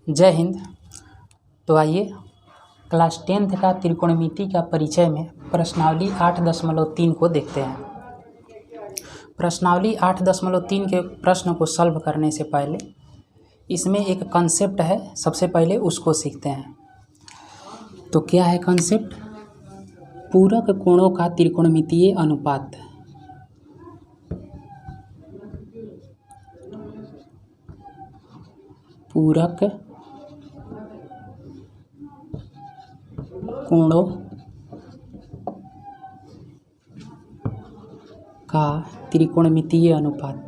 जय हिंद। तो आइए क्लास 10th का त्रिकोणमिति का परिचय में प्रश्नावली 8.3 को देखते हैं। प्रश्नावली 8.3 के प्रश्न को सॉल्व करने से पहले इसमें एक कॉन्सेप्ट है, सबसे पहले उसको सीखते हैं। तो क्या है कॉन्सेप्ट? पूरक कोणों का त्रिकोणमितीय अनुपात। पूरक कोणों का त्रिकोणमितीय अनुपात।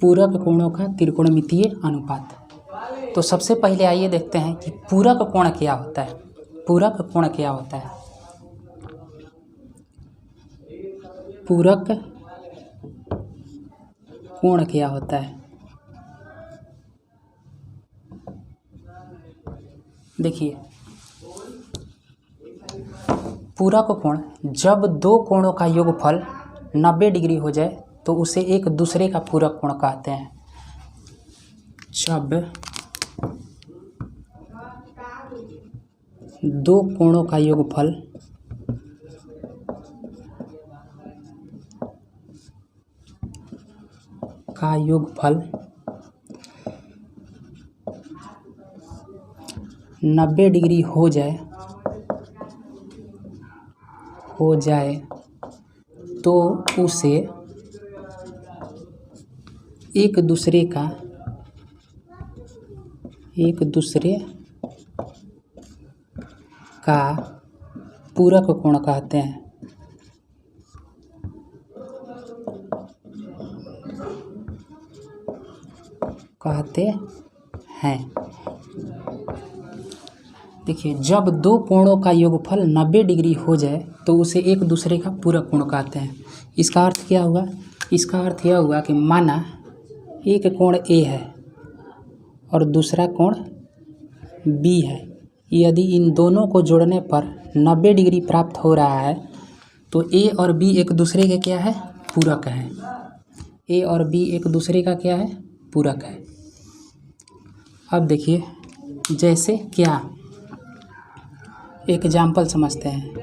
पूरक कोणों का त्रिकोणमितीय अनुपात। तो सबसे पहले आइए देखते हैं कि पूरक कोण क्या होता है। पूरक कोण क्या होता है? पूरक कोण क्या होता है? देखिए, पूरक कोण जब दो कोणों का योगफल 90 डिग्री हो जाए तो उसे एक दूसरे का पूरक कोण कहते हैं। जब दो कोणों का योगफल का योगफल 90 डिग्री हो जाए तो उसे एक दूसरे का पूरक कोण कहते हैं। देखिए, जब दो कोणों का योगफल 90 डिग्री हो जाए तो उसे एक दूसरे का पूरक कोण कहते हैं। इसका अर्थ क्या हुआ? इसका अर्थ यह हुआ कि माना एक कोण A है और दूसरा कोण B है। यदि इन दोनों को जोड़ने पर 90 डिग्री प्राप्त हो रहा है तो A और B एक दूसरे के क्या है? पूरक है। A और B एक दूसरे का क्या है? पूरक है। अब देखिए, जैसे क्या, एग्जाम्पल समझते हैं।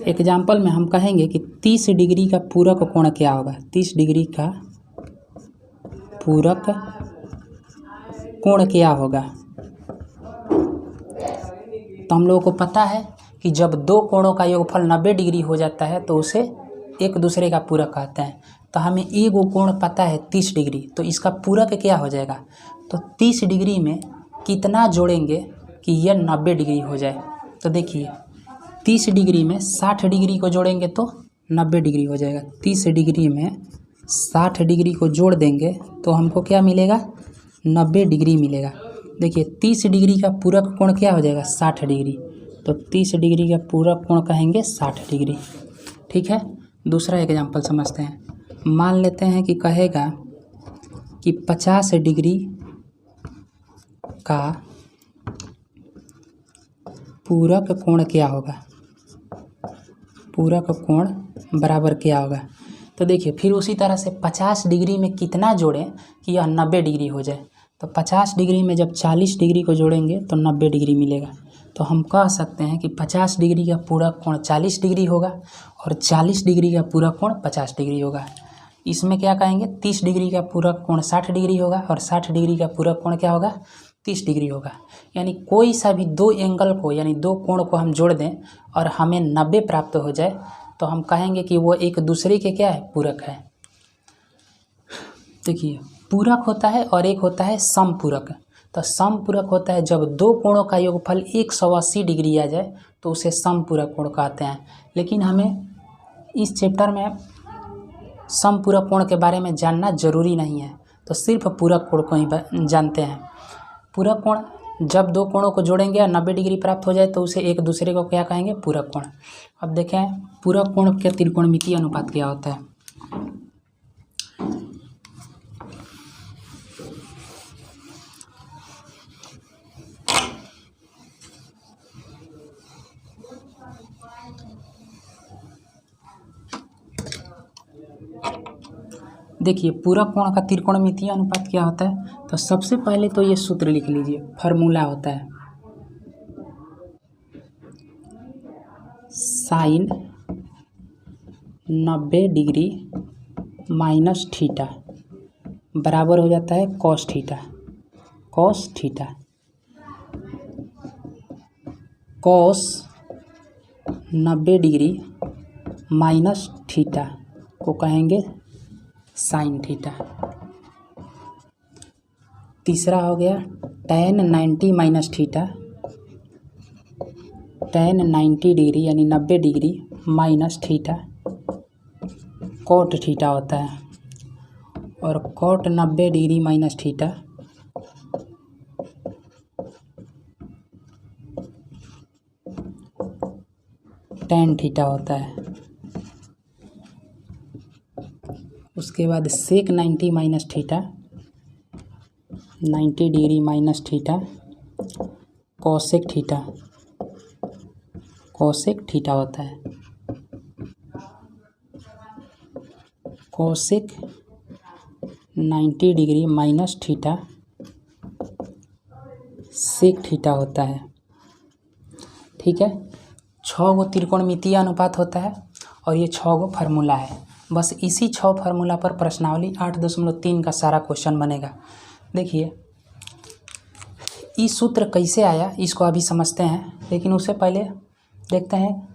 एग्जाम्पल में हम कहेंगे कि 30 डिग्री का पूरक कोण क्या होगा? 30 डिग्री का पूरक कोण क्या होगा? तो हम लोगों को पता है कि जब दो कोणों का योगफल 90 डिग्री हो जाता है तो उसे एक दूसरे का पूरक कहते हैं। तो हमें एक कोण पता है 30 डिग्री, तो इसका पूरक क्या हो जाएगा? तो 30 डिग्री में कितना जोड़ेंगे कि यह 90 डिग्री हो जाए? तो देखिए, 30 डिग्री में 60 डिग्री को जोड़ेंगे तो 90 डिग्री हो जाएगा। 30 डिग्री में 60 डिग्री को जोड़ देंगे तो हमको क्या मिलेगा? 90 डिग्री मिलेगा। देखिए, 30 डिग्री का पूरक कोण क्या हो जाएगा? 60 डिग्री। तो 30 डिग्री का पूरक कोण कहेंगे 60 डिग्री। ठीक है। दूसरा एग्जाम्पल समझते हैं। मान लेते हैं कि कहेगा कि 50 डिग्री का पूरक कोण क्या होगा? पूरक कोण बराबर क्या होगा? तो देखिए, फिर उसी तरह से 50 डिग्री में कितना जोड़ें कि यह 90 डिग्री हो जाए? तो 50 डिग्री में जब 40 डिग्री को जोड़ेंगे तो 90 डिग्री मिलेगा। तो हम कह सकते हैं कि 50 डिग्री का पूरक कोण 40 डिग्री होगा और 40 डिग्री का पूरक कोण 50 डिग्री होगा। इसमें क्या कहेंगे? 30 डिग्री का पूरक कोण 60 डिग्री होगा और 60 डिग्री का पूरक कोण क्या होगा? 30 डिग्री होगा। यानी कोई सा भी दो एंगल को, यानी दो कोण को हम जोड़ दें और हमें 90 प्राप्त हो जाए तो हम कहेंगे कि वो एक दूसरे के क्या है? पूरक है। देखिए, पूरक होता है और एक होता है समपूरक। तो समपूरक होता है जब दो कोणों का योगफल 180 डिग्री आ जाए तो उसे समपूरक कोण कहते हैं। लेकिन हमें इस चैप्टर में समपूरक कोण के बारे में जानना जरूरी नहीं है, तो सिर्फ पूरक कोण को ही जानते हैं। पूरक कोण जब दो कोणों को जोड़ेंगे और 90 डिग्री प्राप्त हो जाए तो उसे एक दूसरे को क्या कहेंगे, पूरक कोण। अब देखें पूरक कोण के त्रिकोणमितीय अनुपात क्या होता है। देखिए पूरक कोण का त्रिकोणमितीय अनुपात क्या होता है। तो सबसे पहले तो ये सूत्र लिख लीजिए, फार्मूला होता है साइन 90 डिग्री माइनस थीटा बराबर हो जाता है cos theta. Cos theta cos 90 degree minus theta को कहेंगे साइन थीटा। तीसरा हो गया tan 90 minus theta. tan 90 degree यानी 90 degree minus theta cot theta होता है। और cot 90 degree minus theta tan theta होता है। उसके बाद sec 90 minus theta 90 degree minus theta cosec theta. Cosec theta होता है। Cosec 90 degree minus theta sec theta होता है। ठीक है, 6 गो त्रिकोणमितीय अनुपात होता है और ये 6 गो फार्मूला है। बस इसी 6 फार्मूला पर प्रश्नावली 8.3 का सारा क्वेश्चन बनेगा। देखिए इस सूत्र कैसे आया इसको अभी समझते हैं, लेकिन उससे पहले देखते हैं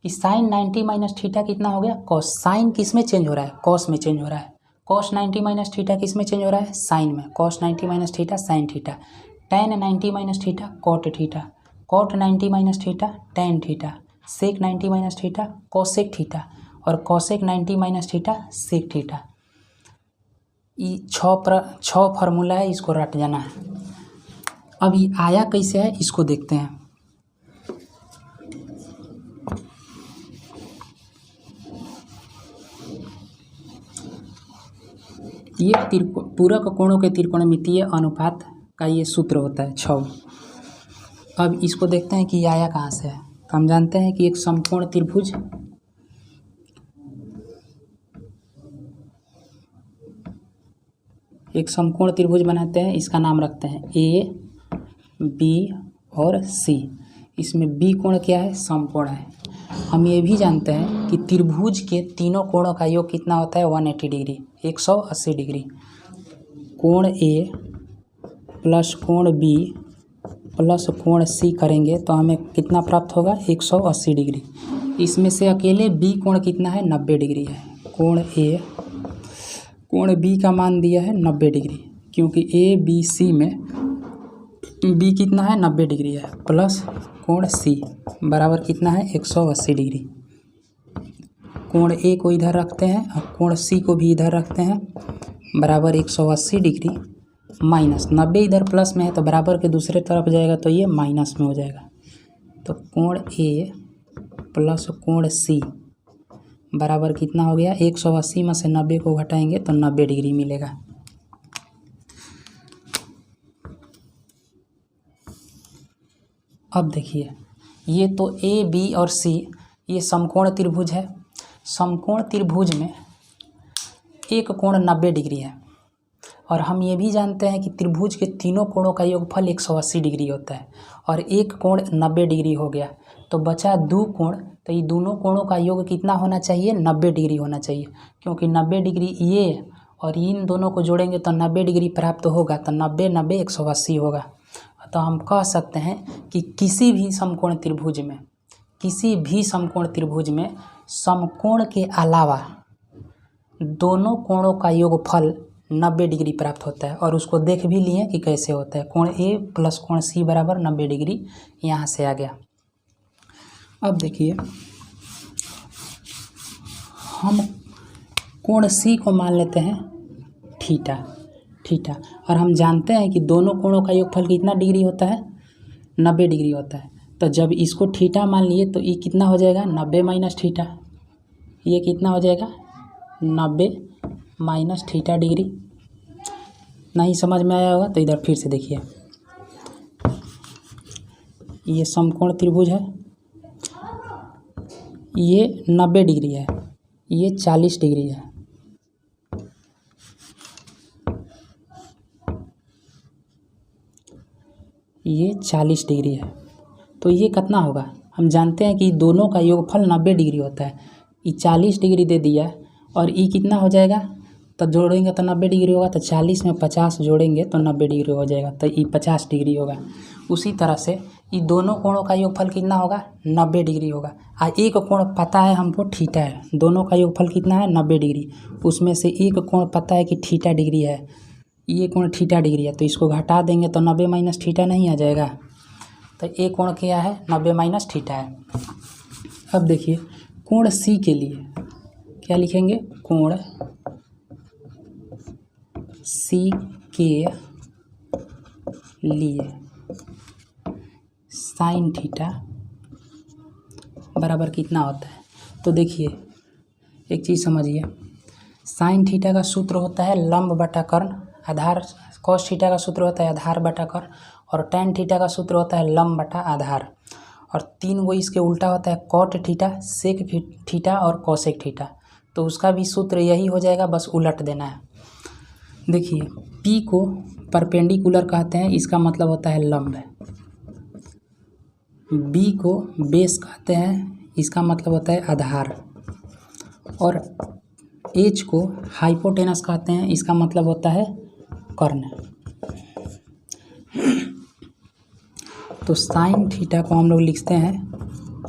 कि साइन 90 माइनस थीटा कितना हो गया, कॉस। साइन किस में चेंज हो रहा है, कॉस में चेंज हो रहा है। कॉस 90 माइनस थीटा किस में चेंज हो रहा है, साइन में। Cos 90 minus theta sine theta. tan 90 minus theta cot theta. Cot 90 minus theta tan theta. Sec 90 minus theta cosec theta और cosec 90 minus theta sec theta. ये 6 फार्मूला है, इसको रट जाना है। अब ये आया कैसे है इसको देखते हैं। ये पूरक कोणों के त्रिकोणमितीय अनुपात का ये सूत्र होता है 6। अब इसको देखते हैं कि आया कहाँ से है। हम जानते हैं कि एक समकोण त्रिभुज बनाते हैं। इसका नाम रखते हैं ए बी और सी। इसमें बी कोण क्या है, समकोण है। हम ये भी जानते हैं कि त्रिभुज के तीनों कोणों का योग कितना होता है 180 डिग्री 180 डिग्री। कोण ए प्लस कोण बी प्लस कोण सी करेंगे तो हमें कितना प्राप्त होगा 180 डिग्री। इसमें से अकेले बी कोण कितना है 90 डिग्री है। कोण बी का मान दिया है 90 डिग्री, क्योंकि ए बी सी में बी कितना है 90 डिग्री है, प्लस कोण सी बराबर कितना है 180 डिग्री। कोण ए को इधर रखते हैं और कोण सी को भी इधर रखते हैं, बराबर 180 डिग्री माइनस 90 इधर प्लस में है तो बराबर के दूसरे तरफ जाएगा तो ये माइनस में हो जाएगा। तो कोण ए प्लस कोण सी बराबर कितना हो गया 180 में से 90 को घटाएंगे तो 90 डिग्री मिलेगा। अब देखिए ये तो ए बी और सी ये समकोण त्रिभुज है। समकोण त्रिभुज में एक कोण 90 डिग्री है और हम ये भी जानते हैं कि त्रिभुज के तीनों कोणों का योगफल 180 डिग्री होता है और एक कोण 90 डिग्री हो गया तो बचा 2 कोण। तो ये दोनों कोणों का योग कितना होना चाहिए 90 डिग्री होना चाहिए, क्योंकि 90 डिग्री ये और इन दोनों को जोड़ेंगे तो 90 डिग्री प्राप्त होगा। तो 90 90 180 होगा। तो हम कह सकते हैं कि किसी भी समकोण त्रिभुज में समकोण के अलावा दोनों कोणों का योगफल 90 डिग्री प्राप्त होता है और उसको देख भी लिए कि कैसे होता है। कोण ए प्लस कोण सी बराबर 90 डिग्री यहाँ से आ गया। अब देखिए हम कोण सी को मान लेते हैं थीटा और हम जानते हैं कि दोनों कोणों का योगफल कितना डिग्री होता है 90 डिग्री होता है। तो जब इसको थीटा मान लिए तो ये कितना हो जाएगा 90 माइनस थीटा। ये कितना हो जाएगा 90 माइनस थीटा डिग्री। नहीं समझ में आया होगा तो इधर फिर से देखिए, ये समकोण त्रिभुज है, ये 90 डिग्री है, ये 40 डिग्री है। ये 40 डिग्री है। तो ये कितना होगा, हम जानते हैं कि दोनों का योगफल 90 डिग्री होता है। ये 40 डिग्री दे दिया और ये कितना हो जाएगा, तो जोड़ेंगे तो 90 डिग्री होगा, तो 40 में 50 जोड़ेंगे तो 90 डिग्री हो जाएगा, तो ये 50 डिग्री होगा। उसी तरह से ये दोनों कोणों का योगफल कितना होगा 90 डिग्री होगा। एक कोण पता है हमको थीटा है, दोनों का योगफल कितना है 90 डिग्री, उसमें से एक कोण पता है कि थीटा डिग्री है, ये कोण थीटा डिग्री है, तो इसको घटा देंगे तो 90 माइनस थीटा नहीं आ जाएगा। तो ये कोण क्या है 90 माइनस थीटा है। अब देखिए कोण सी के लिए क्या लिखेंगे, कोण सी के लिए साइन थीटा बराबर कितना होता है। तो देखिए एक चीज़ समझिए, साइन थीटा का सूत्र होता है लंब बटा कर्ण, आधार कॉस थीटा का सूत्र होता है आधार बटा कर्ण, और टैन थीटा का सूत्र होता है लंब बटा आधार, और 3 गो इसके उल्टा होता है कॉट थीटा, सेक थीटा और कोसेक थीटा। तो उसका भी सूत्र यही हो जाएगा, बस उलट देना है। देखिए P को परपेंडिकुलर कहते हैं, इसका मतलब होता है लंब। B को बेस कहते हैं, इसका मतलब होता है आधार, और H को हाइपोटेनस कहते हैं, इसका मतलब होता है कर्ण। तो साइन थीटा को हम लोग लिखते हैं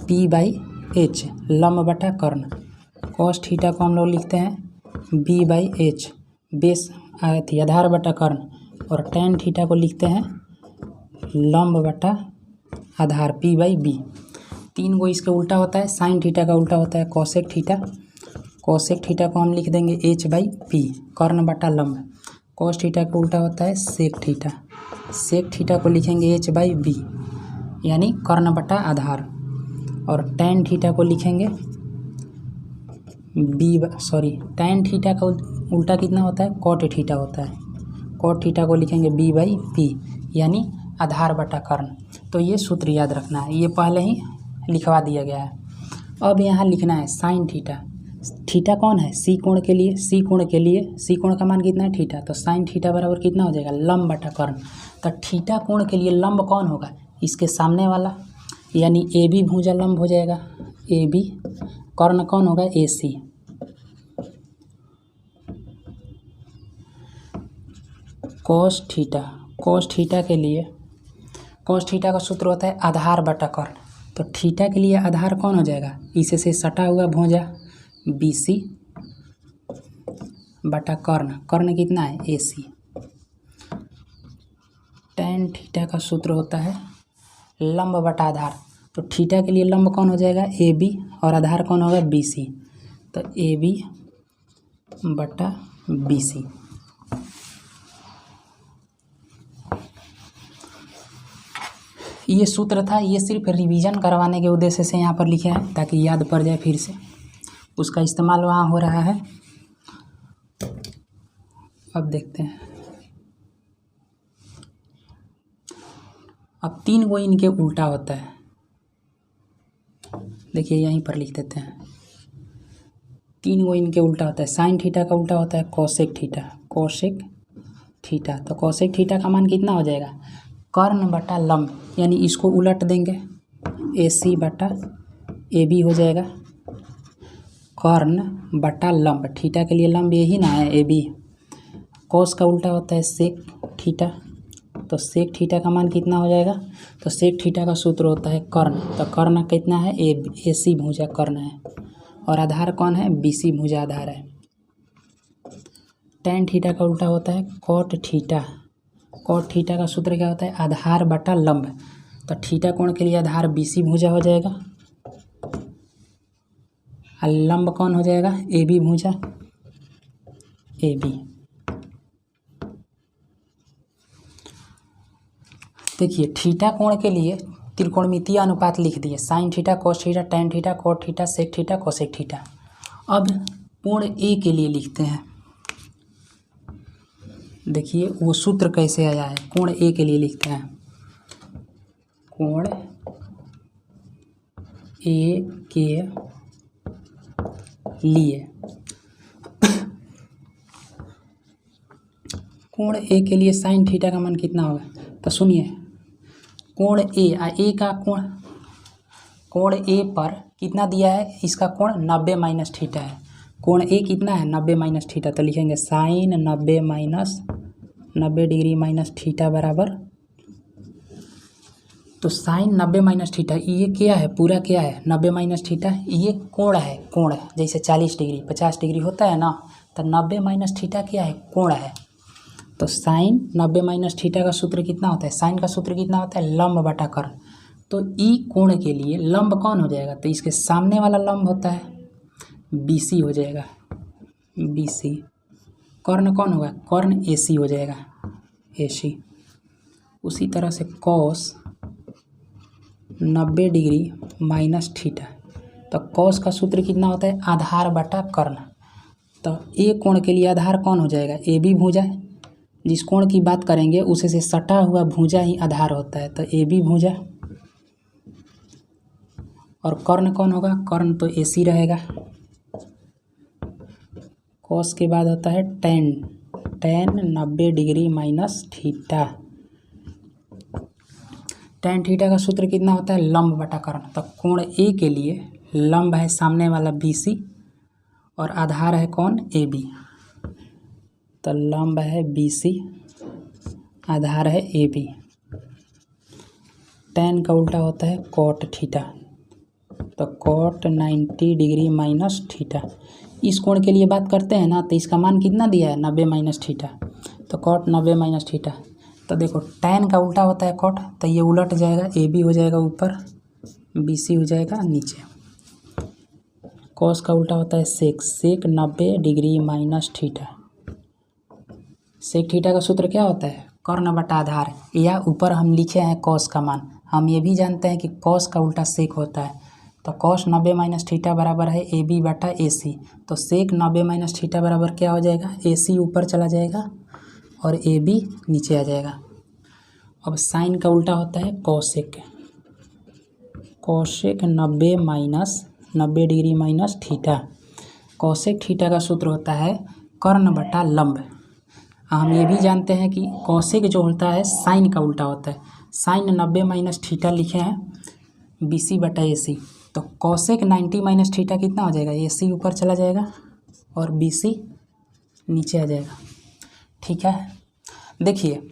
P/H लंब बटा कर्ण, कॉस थीटा को हम लोग लिखते हैं B/H बेस आधार बटा कर्ण, और टैन थीटा को लिखते हैं लंब बटा आधार P/B। 3 गो इसके उल्टा होता है, साइन थीटा का उल्टा होता है कोसेक थीटा, कोसेक थीटा को हम लिख देंगे H/P कर्ण बटा लंब, कॉस थीटा का उल्टा होता है सेक थीटा, सेक थीटा को लिखेंगे H/B यानी कर्ण बटा आधार, और टैन थीटा को लिखेंगे टैन थीटा का उल्टा कितना होता है कॉट थीटा होता है, कॉट थीटा को लिखेंगे B/P यानी आधार बटा कर्ण। तो ये सूत्र याद रखना है, ये पहले ही लिखवा दिया गया है। अब यहाँ लिखना है साइन थीटा, थीटा कौन है सी कोण के लिए, सी कोण के लिए सी कोण का मान कितना है थीटा, तो साइन थीटा बराबर कितना हो जाएगा लंब बटा कर्ण। तो थीटा कोण के लिए लंब कौन होगा, इसके सामने वाला, यानी AB भुजा लंब हो जाएगा AB, कर्ण कौन होगा AC। Cos theta, cos theta के लिए, कॉस थीटा का सूत्र होता है आधार बटा कर्ण, तो थीटा के लिए आधार कौन हो जाएगा, इसे से सटा हुआ भुजा BC बटा कर्ण, कर्ण कितना है AC। टैन थीटा का सूत्र होता है लंब बटा आधार, तो थीटा के लिए लंब कौन हो जाएगा AB और आधार कौन होगा BC, तो AB बटा BC। ये सूत्र था, ये सिर्फ रिवीजन करवाने के उद्देश्य से यहाँ पर लिखे हैं ताकि याद पड़ जाए, फिर से उसका इस्तेमाल वहाँ हो रहा है। अब देखते हैं, अब 3 गो इनके उल्टा होता है, देखिए यहीं पर लिख देते हैं, 3 गो इनके उल्टा होता है। साइन थीटा का उल्टा होता है कोसेक थीटा, कोसेक थीटा, तो कोसेक थीटा का मान कितना हो जाएगा कर्ण बटा लंब, यानी इसको उलट देंगे AC बटा AB हो जाएगा, कर्ण बटा लंब, थीटा के लिए लंब यही ना है AB। कोस का उल्टा होता है सेक थीटा, तो सेक थीटा का मान कितना हो जाएगा, तो सेक थीटा का सूत्र होता है कर्ण, तो कर्ण कितना है AC भुजा कर्ण है, और आधार कौन है BC भुजा आधार है। टैन थीटा का उल्टा होता है कॉट थीटा, कॉट थीटा का सूत्र क्या होता है आधार बटा लंब, तो थीटा कोण के लिए आधार BC भुजा हो जाएगा, और लंब कौन हो जाएगा AB भुजा AB। देखिए थीटा कोण के लिए त्रिकोणमितीय अनुपात लिख दिए, sine theta cos theta tan theta cot theta sec theta cosec theta. अब कोण ए के लिए लिखते हैं। देखिए वो सूत्र कैसे आया है, कोण ए के लिए लिखते हैं। कोण ए के लिए कोण ए के लिए साइन थीटा का मान कितना होगा, तो सुनिए कोण ए का कोण ए पर कितना दिया है, इसका कोण 90 माइनस थीटा है। कोण ए कितना है 90 माइनस थीटा, तो लिखेंगे साइन 90 डिग्री माइनस थीटा बराबर, तो साइन 90 माइनस थीटा ये क्या है, पूरा क्या है 90 माइनस थीटा, ये कोण है। कोण जैसे 40 डिग्री 50 डिग्री होता है ना, तो 90 माइनस थीटा क्या है, कोण है। तो साइन 90 माइनस थीटा का सूत्र कितना होता है, साइन का सूत्र कितना होता है लंब बटा कर्ण। तो ई कोण के लिए लंब कौन हो जाएगा, तो इसके सामने वाला लंब होता है BC हो जाएगा, BC। कर्ण कौन होगा, कर्ण AC हो जाएगा, AC। उसी तरह से कॉस 90 डिग्री माइनस थीटा, तो कॉस का सूत्र कितना होता है आधार बटा कर्ण। तो ए कोण के लिए आधार कौन हो जाएगा, AB भुजा। जिस कोण की बात करेंगे उसे से सटा हुआ भुजा ही आधार होता है, तो AB भुजा। और कर्ण कौन होगा, कर्ण तो AC रहेगा। कॉस के बाद होता है ten 90 degree minus theta. Tan theta का सूत्र कितना होता है लंब बटा कर्ण। तो कोण ए के लिए लंब है सामने वाला BC और आधार है कौन AB, तो लंब है BC, आधार है AB। टेन का उल्टा होता है कॉट थीटा, तो कॉट 90 डिग्री माइनस थीटा। इस कोण के लिए बात करते हैं ना, तो इसका मान कितना दिया है 90 माइनस थीटा, तो कॉट 90 माइनस थीटा। तो देखो टेन का उल्टा होता है कॉट, तो ये उलट जाएगा, AB हो जाएगा ऊपर, BC हो जाएगा नीचे। कॉस का उल्टा होता है sec 90 degree minus theta. Sec theta का सूत्र क्या होता है कर्ण बटा आधार, या ऊपर हम लिखे हैं कॉस का मान। हम ये भी जानते हैं कि कॉस का उल्टा सेक होता है, तो कॉस 90 माइनस थीटा बराबर है AB बटा AC। तो सेक 90 माइनस थीटा बराबर क्या हो जाएगा, AC ऊपर चला जाएगा और AB नीचे आ जाएगा। अब साइन का उल्टा होता है cosec, cosec 90 degree minus theta. Cosec theta का सूत्र होता है कर्ण बटा लंब। हम ये भी जानते हैं कि कॉसेक जो होता है साइन का उल्टा होता है। साइन 90 माइनस थीटा लिखे हैं BC बटा AC, तो कॉसेक 90 माइनस थीटा कितना हो जाएगा, AC ऊपर चला जाएगा और BC नीचे आ जाएगा। ठीक है, देखिए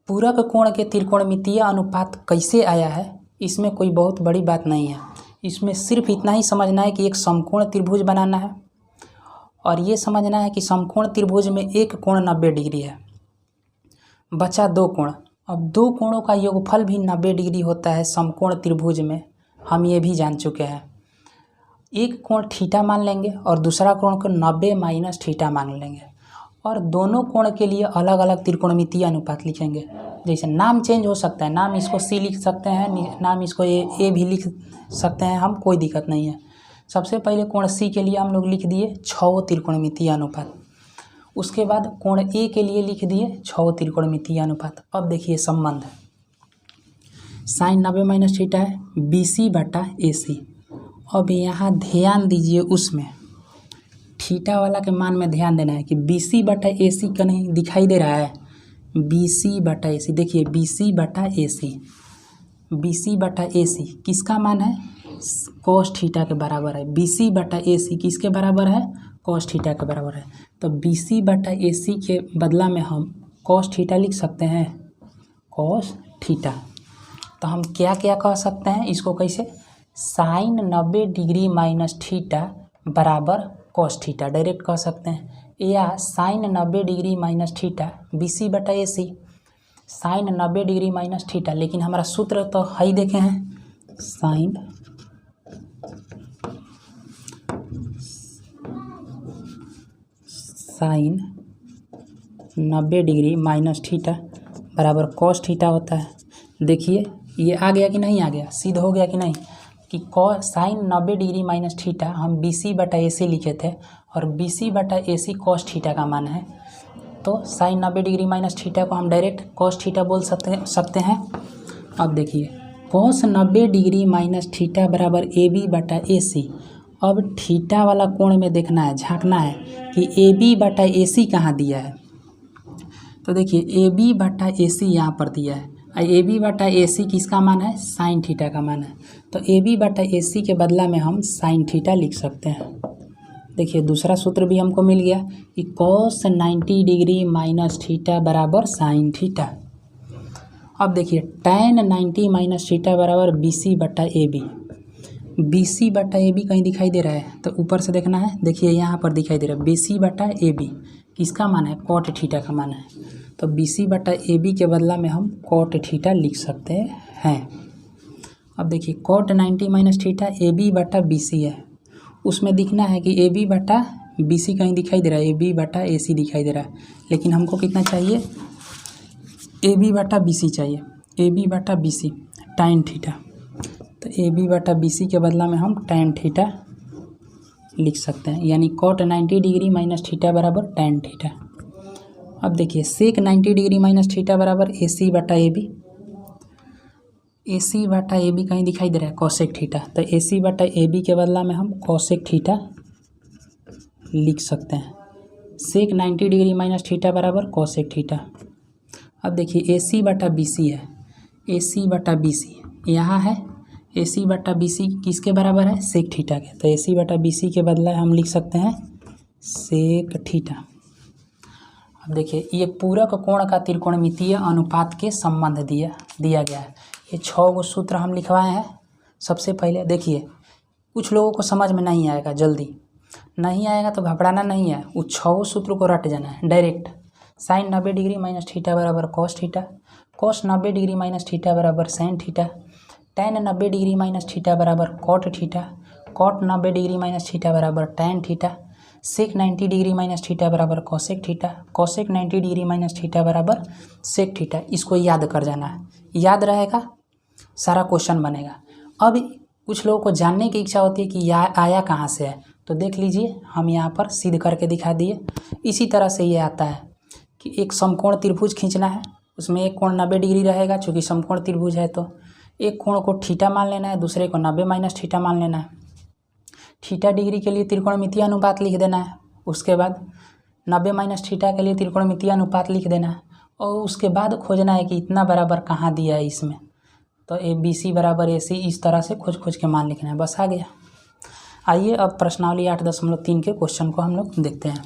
पूरक कोण के त्रिकोणमितीय अनुपात कैसे आया है, इसमें कोई बहुत बड़ी बात नहीं है। इसमें सिर्फ इतना ही समझना है कि एक समकोण त्रिभुज बनाना है और ये समझना है कि समकोण त्रिभुज में एक कोण 90 डिग्री है, बचा दो कोण। अब दो कोणों का योगफल भी 90 डिग्री होता है समकोण त्रिभुज में, हम ये भी जान चुके हैं। एक कोण थीटा मान लेंगे और दूसरा कोण को 90 माइनस थीटा मान लेंगे और दोनों कोण के लिए अलग अलग त्रिकोणमितीय अनुपात लिखेंगे। जैसे नाम चेंज हो सकता है, नाम इसको C लिख सकते हैं, नाम इसको A भी लिख सकते हैं हम, कोई दिक्कत नहीं है। सबसे पहले कोण C के लिए हम लोग लिख दिए 6 त्रिकोणमितीय अनुपात, उसके बाद कोण A के लिए लिख दिए 6 त्रिकोणमितीय अनुपात। अब देखिए संबंध, साइन 90 माइनस थीटा है BC बटा AC। अब यहाँ ध्यान दीजिए, उसमें थीटा वाला के मान में ध्यान देना है कि BC बटा AC का नहीं दिखाई दे रहा है, BC बटा AC। देखिए BC बटा AC, BC बटा AC किसका मान है, कॉस थीटा के बराबर है। BC बटा AC किसके बराबर है, कॉस थीटा के बराबर है। तो BC बटा AC के बदला में हम कॉस थीटा लिख सकते हैं, कॉस थीटा। तो हम क्या क्या कह सकते हैं इसको, कैसे, साइन 90 डिग्री माइनस थीटा बराबर कॉस थीटा डायरेक्ट कह सकते हैं, या sine 90 degree minus theta BC बटा AC, sine 90 degree minus theta. लेकिन हमारा सूत्र तो हाई देखे हैं, साइन 90 डिग्री माइनस थीटा बराबर कॉस थीटा होता है। देखिए ये आ गया कि नहीं आ गया, सिद्ध हो गया कि नहीं कि साइन 90 डिग्री माइनस थीटा हम BC/AC लिखे थे और BC/AC कॉस थीटा का मान है। तो साइन 90 डिग्री माइनस थीटा को हम डायरेक्ट कॉस थीटा बोल सकते हैं। अब देखिए कॉस 90 डिग्री माइनस थीटा बराबर AB/AC। अब थीटा वाला कोण में देखना है, झांकना है कि AB/AC कहाँ दिया है। तो देखिए AB/AC यहाँ पर दिया है। AB/AC किसका मान है, साइन थीटा का मान है। तो AB/AC के बदला में हम साइन थीटा लिख सकते हैं। देखिए दूसरा सूत्र भी हमको मिल गया कि कॉस 90 डिग्री माइनस थीटा बराबर साइन थीटा। अब देखिए tan 90 माइनस थीटा बराबर BC/AB। BC/AB कहीं दिखाई दे रहा है तो ऊपर से देखना है। देखिए यहाँ पर दिखाई दे रहा है BC/AB किसका मान है, कॉट थीटा का मान है। तो BC/AB के बदला में हम कॉट थीटा लिख सकते हैं। अब देखिए कॉट 90 माइनस थीटा AB/BC है, उसमें दिखना है कि AB/BC कहीं दिखाई दे रहा है, AB/AC दिखाई दे रहा है, लेकिन हमको कितना चाहिए, AB/BC चाहिए। AB/BC tan थीटा, तो AB/BC के बदला में हम tan थीटा लिख सकते हैं, यानी कॉट 90 डिग्री माइनस थीटा बराबर tan थीटा। अब देखिए सेक 90 डिग्री माइनस थीटा बराबर AC/AB। AC/AB कहीं दिखाई दे रहा है, कोसेक थीटा, तो AC/AB के बदला में हम कोसेक थीटा लिख सकते हैं। सेक 90 डिग्री माइनस थीटा बराबर कोसेक थीटा। अब देखिए AC/BC है, AC/BC यहाँ है, AC/BC किसके बराबर है, सेक थीटा के, तो AC/BC के बदला हम लिख सकते हैं सेक थीटा। अब देखिए ये पूरक कोण का त्रिकोणमितीय अनुपात के संबंध दिया गया है। ये 6 गो सूत्र हम लिखवाए हैं। सबसे पहले देखिए कुछ लोगों को समझ में नहीं आएगा, जल्दी नहीं आएगा तो घबराना नहीं है, उस 6 सूत्र को रट जाना है direct. Sine 90 degree minus theta बराबर cos theta, cos 90 degree minus theta बराबर sine theta, tan 90 degree minus theta बराबर cot theta, cot 90 degree minus theta बराबर tan theta, sec 90 degree minus theta बराबर cosec theta, cosec 90 degree minus theta बराबर sec theta. इसको याद कर जाना है, याद रहेगा सारा क्वेश्चन बनेगा। अब कुछ लोगों को जानने की इच्छा होती है कि आया कहाँ से है, तो देख लीजिए हम यहाँ पर सिद्ध करके दिखा दिए। इसी तरह से ये आता है कि एक समकोण त्रिभुज खींचना है, उसमें एक कोण 90 डिग्री रहेगा, चूँकि समकोण त्रिभुज है तो एक कोण को थीटा मान लेना है, दूसरे को 90 माइनस थीटा मान लेना है। थीटा डिग्री के लिए त्रिकोणमितीय अनुपात लिख देना है, उसके बाद 90 माइनस थीटा के लिए त्रिकोणमितीय अनुपात लिख देना है, और उसके बाद खोजना है कि इतना बराबर कहाँ दिया है इसमें, तो ABC/AC इस तरह से खोज के मान लिखना है, बस आ गया। आइए अब प्रश्नावली 8.3 के क्वेश्चन को हम लोग देखते हैं।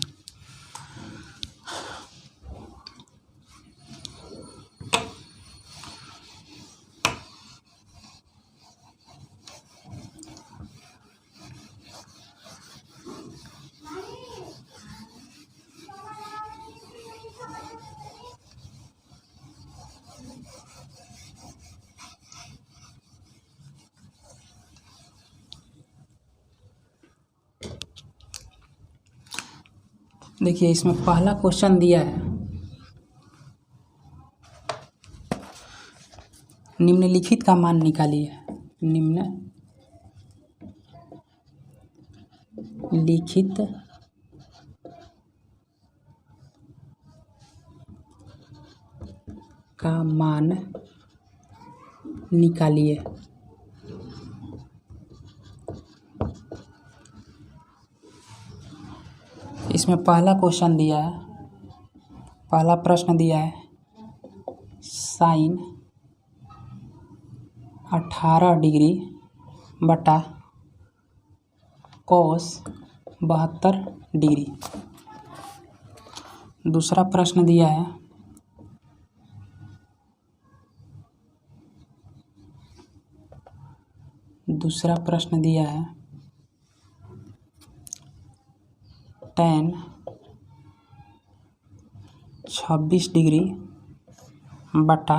देखिए इसमें पहला क्वेश्चन दिया है, निम्नलिखित का मान निकालिए। निम्नलिखित का मान निकालिए। इसमें पहला क्वेश्चन दिया है, पहला प्रश्न दिया है साइन 18 डिग्री बटा कॉस 72 डिग्री। दूसरा प्रश्न दिया है tan 26 डिग्री बटा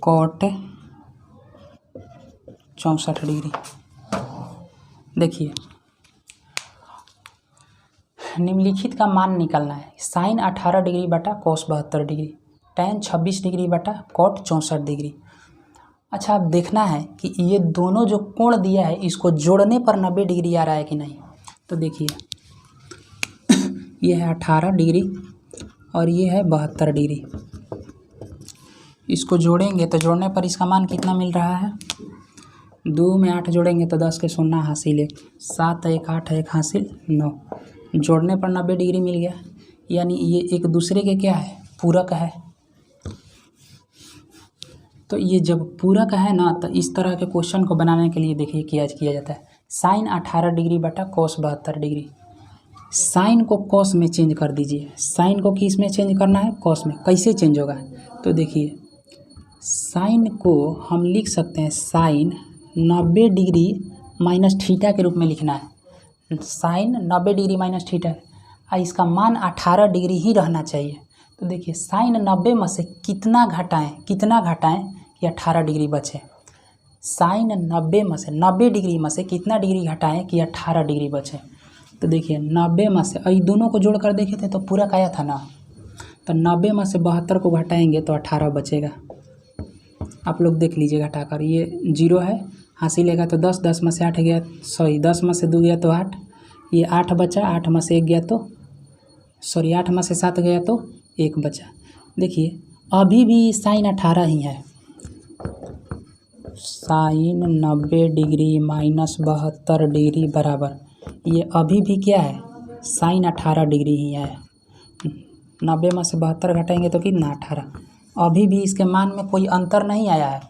कॉट 64 डिग्री। देखिए निम्नलिखित का मान निकालना है। साइन 18 डिग्री बटा कॉस 72 डिग्री, टैन 26 डिग्री बटा कॉट 64 डिग्री। अच्छा, अब देखना है कि ये दोनों जो कोण दिया है इसको जोड़ने पर 90 डिग्री आ रहा है कि नहीं। तो देखिए ये है 18 डिग्री और ये है 72 डिग्री। इसको जोड़ेंगे तो जोड़ने पर इसका मान कितना मिल रहा है। 2 में 8 जोड़ेंगे तो 10 के 0 हासिल 1, 7 1 8 1 हासिल 9। जोड़ने पर 90 डिग्री मिल गया, यानी ये एक दूसरे के क्या है, पूरक है। तो ये जब पूरक है ना, तो इस तरह के क्वेश्चन को बनाने के लिए देखिए क्या किया जाता है। साइन 18 डिग्री बटा कॉस 72 डिग्री, साइन को कॉस में चेंज कर दीजिए। साइन को किस में चेंज करना है, कॉस में। कैसे चेंज होगा, तो देखिए साइन को हम लिख सकते हैं साइन 90 डिग्री माइनस थीटा के रूप में लिखना है। साइन 90 डिग्री माइनस थीटा, इसका मान 18 डिग्री ही रहना चाहिए। तो देखिए साइन 90 में से कितना घटाएं कि 18 डिग्री बचे। साइन 90 में से 90 डिग्री में से कितना डिग्री घटाएं कि 18 डिग्री बचे। तो देखिए 90 में से ये दोनों को जोड़ कर देखे थे तो पूरक आया था ना, तो 90 में से 72 को घटाएंगे तो 18 बचेगा। आप लोग देख लीजिए घटाकर, ये 0 है, हासिल लेगा तो 10, 10 में से 8 गया, 10 में से 2 गया तो 8, ये 8 बचा, 8 में से 1 गया तो 8 में से 7 गया तो 1 बचा। देखिए अभी भी साइन 18 ही है। साइन 90 डिग्री माइनस 72 डिग्री बराबर, ये अभी भी क्या है, साइन 18 डिग्री ही है। 90 में से 72 घटाएंगे तो कितना, 18। अभी भी इसके मान में कोई अंतर नहीं आया है।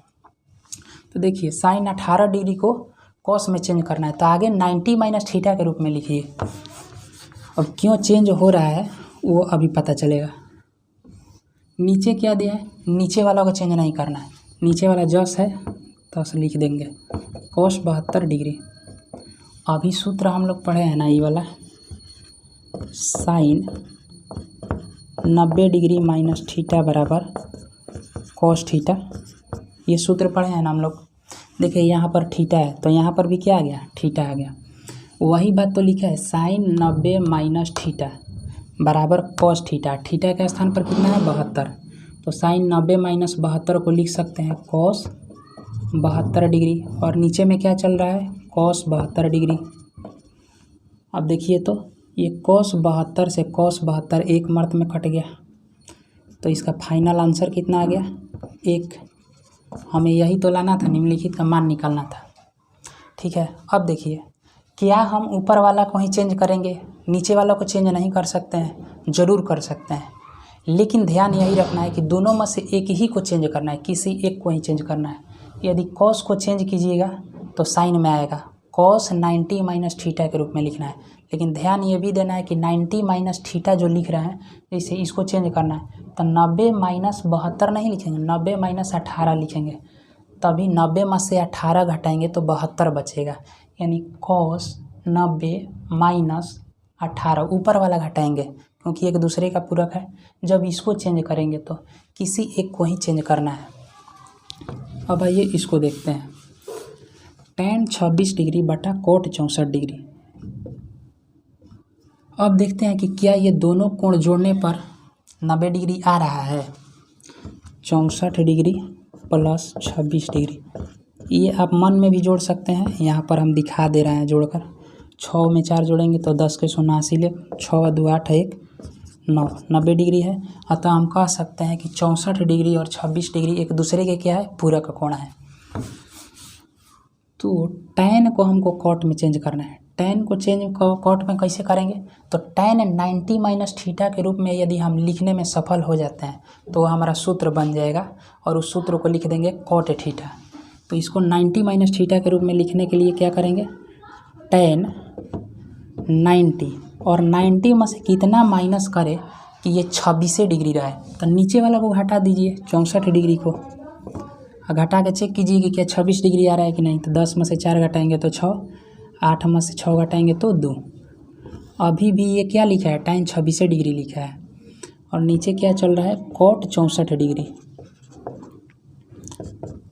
तो देखिए साइन 18 डिग्री को कॉस में चेंज करना है, तो आगे 90 माइनस थीटा के रूप में लिखिए। अब क्यों चेंज हो रहा है वो अभी पता चलेगा। नीचे क्या दिया है, नीचे वाला को चेंज नहीं करना है, नीचे वाला जस है तो लिख देंगे कॉस 72 डिग्री। अभी सूत्र हम लोग पढ़े हैं ना, ये वाला साइन 90 डिग्री माइनस थीटा बराबर कॉस थीटा, ये सूत्र पढ़े हैं ना हम लोग। देखिए यहाँ पर थीटा है तो यहाँ पर भी क्या आ गया, थीटा आ गया। वही बात तो लिखा है, साइन 90 माइनस थीटा बराबर कॉस थीटा। थीटा के स्थान पर कितना है, 72। तो साइन 90 माइनस 72 को लिख सकते हैं कॉस 72 डिग्री, और नीचे में क्या चल रहा है, कॉस 72 डिग्री। अब देखिए तो ये कॉस 72 से कॉस 72 एक मर्त में कट गया, तो इसका फाइनल आंसर कितना आ गया, 1। हमें यही तो लाना था, निम्नलिखित का मान निकालना था। ठीक है, अब देखिए क्या हम ऊपर वाला को ही चेंज करेंगे, नीचे वाला को चेंज नहीं कर सकते हैं, ज़रूर कर सकते हैं, लेकिन ध्यान यही रखना है कि दोनों में से एक ही को चेंज करना है, किसी एक को ही चेंज करना है। यदि कॉस को चेंज कीजिएगा तो साइन में आएगा, कॉस 90 माइनस थीटा के रूप में लिखना है। लेकिन ध्यान ये भी देना है कि 90 माइनस थीटा जो लिख रहे हैं, जैसे इसको चेंज करना है तो 90 माइनस 72 नहीं लिखेंगे, 90 माइनस 18 लिखेंगे, तभी 90 में से 18 घटाएंगे तो 72 बचेगा। यानी कॉस 90 माइनस 18 ऊपर वाला घटाएंगे क्योंकि एक दूसरे का पूरक है। जब इसको चेंज करेंगे तो किसी एक को ही चेंज करना है। अब आइए इसको देखते हैं, टैन 26 डिग्री बटा कोट 64 डिग्री। अब देखते हैं कि क्या ये दोनों कोण जोड़ने पर 90 डिग्री आ रहा है। 64 डिग्री प्लस 26 डिग्री, ये आप मन में भी जोड़ सकते हैं, यहाँ पर हम दिखा दे रहे हैं जोड़कर। 6 में 4 जोड़ेंगे तो 10 के 0 हासिल 6 2 8 1 9, 90 डिग्री है। अतः हम कह सकते हैं कि 64 डिग्री और 26 डिग्री एक दूसरे के क्या है, पूरक कोण है। तो टैन को हमको कॉट में चेंज करना है। टैन को चेंज कॉट में कैसे करेंगे, तो टैन 90 माइनस थीटा के रूप में यदि हम लिखने में सफल हो जाते हैं तो हमारा सूत्र बन जाएगा, और उस सूत्र को लिख देंगे कॉट थीटा। तो इसको 90 माइनस थीटा के रूप में लिखने के लिए क्या करेंगे, टैन 90 और 90 में से कितना माइनस करें कि ये 26 डिग्री रहे, तो नीचे वाला को घटा दीजिए 64 डिग्री को, घटा के चेक कीजिए कि क्या 26 डिग्री आ रहा है कि नहीं। तो 10 में से 4 घटाएंगे तो 6, 8 में से 6 घटाएंगे तो 2। अभी भी ये क्या लिखा है, टैन 26 डिग्री लिखा है, और नीचे क्या चल रहा है, कॉट 64 डिग्री।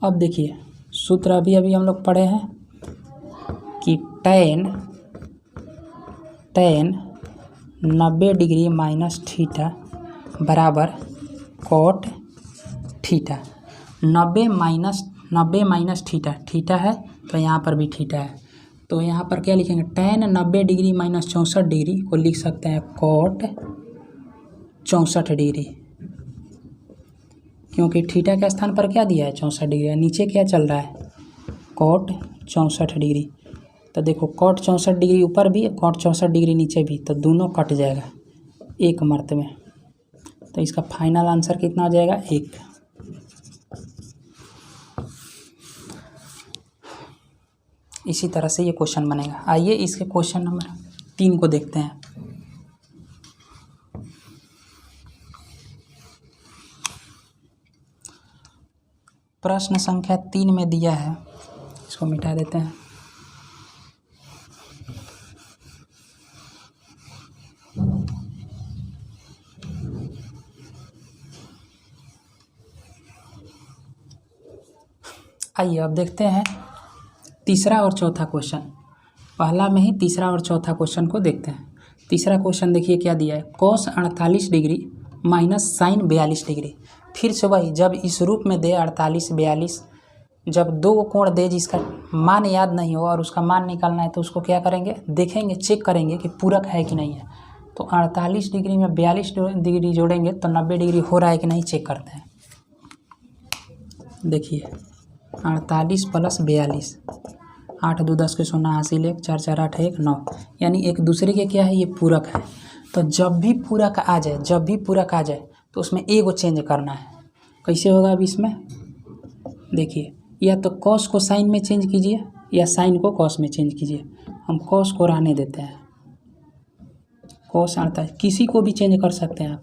अब देखिए सूत्र अभी हम लोग पढ़े हैं कि टैन 90 डिग्री माइनस थीटा बराबर cot theta. 90 minus theta, theta है तो यहाँ पर भी थीटा है, तो यहाँ पर क्या लिखेंगे, tan 90 डिग्री माइनस 64 डिग्री को लिख सकते हैं कॉट 64 डिग्री, क्योंकि थीटा के स्थान पर क्या दिया है 64 डिग्री, नीचे क्या चल रहा है कॉट 64 डिग्री। तो देखो कॉट 64 डिग्री ऊपर भी, कॉट 64 डिग्री नीचे भी, तो दोनों कट जाएगा एक मर्त में। तो इसका फाइनल आंसर कितना हो जाएगा 1। इसी तरह से ये क्वेश्चन बनेगा। आइए इसके क्वेश्चन नंबर 3 को देखते हैं। प्रश्न संख्या 3 में दिया है, इसको मिटा देते हैं। आइए अब देखते हैं तीसरा और चौथा क्वेश्चन। पहला में ही तीसरा और चौथा क्वेश्चन को देखते हैं। तीसरा क्वेश्चन देखिए क्या दिया है, cos 48 degree minus sine 42 degree. फिर से वही, जब इस रूप में दे 48 42, जब दो कोण दे जिसका मान याद नहीं हो और उसका मान निकालना है, तो उसको क्या करेंगे, देखेंगे, चेक करेंगे कि पूरक है कि नहीं है। तो 48 डिग्री में 42 डिग्री जोड़ेंगे तो 90 डिग्री हो रहा है कि नहीं, चेक करते हैं। देखिए 48 प्लस 42, 8 2 10 के 0 हासिल 1, 4 4 8 1 9, यानी एक दूसरे के क्या है, ये पूरक है। तो जब भी पूरक आ जाए तो उसमें एगो चेंज करना है। कैसे होगा अब इसमें, देखिए, या तो कॉस को साइन में चेंज कीजिए या साइन को कॉस में चेंज कीजिए। हम कॉस को रहने देते हैं, कॉस 48, किसी को भी चेंज कर सकते हैं आप।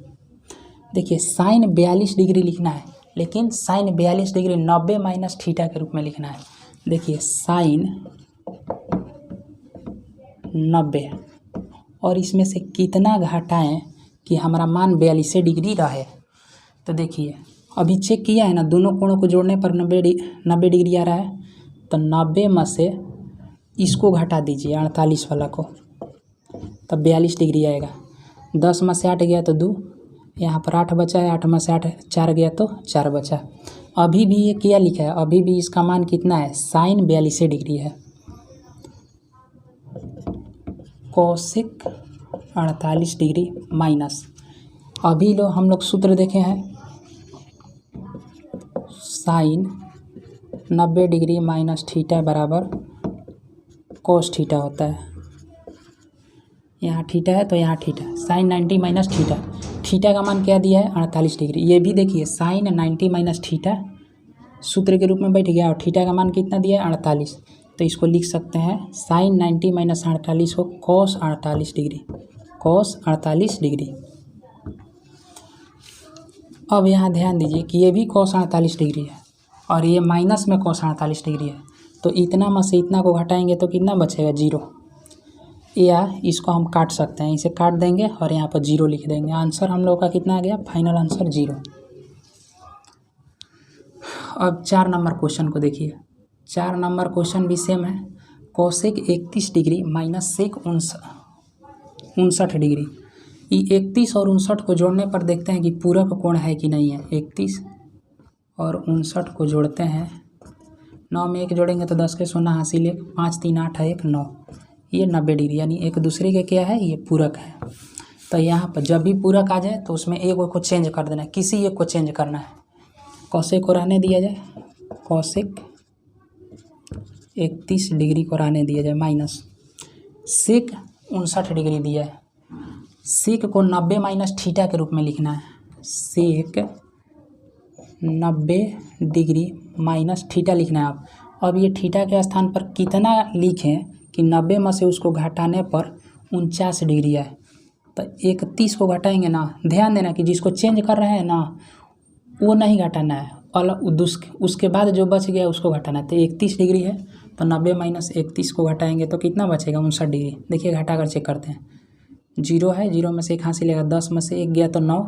देखिए साइन 42 डिग्री लिखना है, लेकिन साइन 42 डिग्री 90 माइनस थीटा के रूप में लिखना है। देखिए साइन 90 और इसमें से कितना घटाएं कि हमारा मान 42 डिग्री रहे। तो देखिए अभी चेक किया है ना, दोनों कोणों को जोड़ने पर 90 डिग्री आ रहा है। तो 90 में से इसको घटा दीजिए 48 वाला को, तब 42 डिग्री आएगा। 10 में से 8 गया तो 2, यहाँ पर 8 बचा है, 8 में से 8 4 गया तो 4 बचा। अभी भी ये क्या लिखा है, अभी भी इसका मान कितना है, साइन 42 डिग्री है। कोसिक 48 डिग्री माइनस, अभी हम लोग सूत्र देखे हैं, साइन 90 डिग्री माइनस थीटा बराबर कोस थीटा होता है। यहाँ थीटा है तो यहाँ theta, sine 90 minus theta, theta का मान क्या दिया है 48 डिग्री। ये भी देखिए साइन 90 माइनस थीटा सूत्र के रूप में बैठ गया और थीटा का मान कितना दिया है 48। तो इसको लिख सकते हैं साइन 90 माइनस 48 को कॉस 48 डिग्री, कॉस 48 डिग्री। अब यहाँ ध्यान दीजिए कि ये भी कॉस 48 डिग्री है और ये माइनस में कॉस 48 डिग्री है। तो इतना में से इतना को घटाएंगे तो कितना बचेगा 0, या इसको हम काट सकते हैं, इसे काट देंगे और यहाँ पर 0 लिख देंगे। आंसर हम लोग का कितना आ गया, फाइनल आंसर 0। अब 4 नंबर क्वेश्चन को देखिए। 4 नंबर क्वेश्चन भी सेम है, cosec 31 degree minus sec 59 degree. ये 31 और 59 को जोड़ने पर देखते हैं कि पूरक कोण है कि नहीं है। 31 और 59 को जोड़ते हैं, 9 में 1 जोड़ेंगे तो 10 के 0 हासिल 1, 5 3 8 1 9, ये 90 डिग्री, यानी एक दूसरे के क्या है, ये पूरक है। तो यहाँ पर जब भी पूरक आ जाए तो उसमें एक को चेंज कर देना है, किसी एक को चेंज करना है। कोसेक को रहने दिया जाए, कोसेक 31 डिग्री को रहने दिया जाए माइनस सेक 59 डिग्री दिया है। सेक को 90 माइनस थीटा के रूप में लिखना है, सेक 90 डिग्री माइनस थीटा लिखना है आप। अब ये थीटा के स्थान पर कितना लिखें कि 90 में से उसको घटाने पर 49 डिग्री है। तो 31 को घटाएंगे ना, ध्यान देना कि जिसको चेंज कर रहे हैं ना वो नहीं घटाना है, और उसके बाद जो बच गया उसको घटाना है। तो 31 डिग्री है तो 90 माइनस 31 को घटाएंगे तो कितना बचेगा 59 डिग्री। देखिए घटा कर चेक करते हैं, 0 है, 0 में से 1 हासिल लेगा, 10 में से 1 गया तो 9,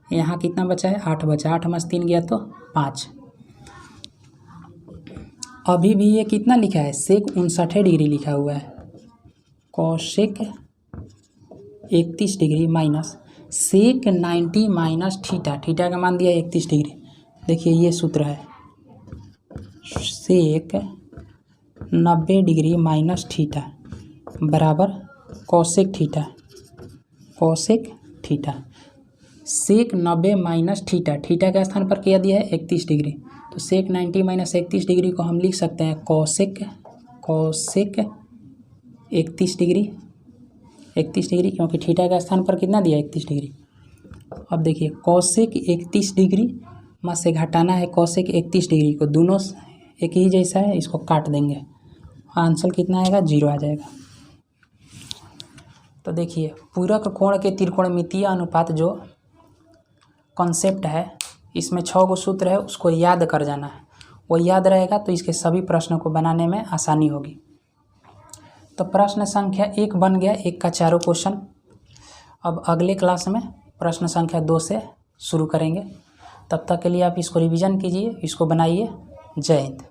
यहाँ कितना बचा है 8 बचा, 8 में से 3 गया तो 5। अभी भी ये कितना लिखा है, सेक 59 डिग्री लिखा हुआ है। Cosec 31 degree minus sec 90 minus theta, theta का मान दिया 31 डिग्री। देखिए ये सूत्र है, सेक 90 डिग्री माइनस थीटा बराबर cosec theta, cosec theta. Sec 90 minus theta, theta के स्थान पर क्या दिया है 31 डिग्री, तो सेक 90 माइनस 31 डिग्री को हम लिख सकते हैं कोसेक 31 डिग्री, 31 डिग्री, क्योंकि थीटा के स्थान पर कितना दिया 31 डिग्री। अब देखिए कोसेक 31 डिग्री में से घटाना है कोसेक 31 डिग्री को, दोनों एक ही जैसा है, इसको काट देंगे, आंसर कितना आएगा 0 आ जाएगा। तो देखिए पूरक कोण के त्रिकोणमितीय अनुपात जो कॉन्सेप्ट है, इसमें 6 गो सूत्र है, उसको याद कर जाना है, वो याद रहेगा तो इसके सभी प्रश्नों को बनाने में आसानी होगी। तो प्रश्न संख्या 1 बन गया, 1 का चारों क्वेश्चन। अब अगले क्लास में प्रश्न संख्या 2 से शुरू करेंगे। तब तक के लिए आप इसको रिवीजन कीजिए, इसको बनाइए। जय हिंद।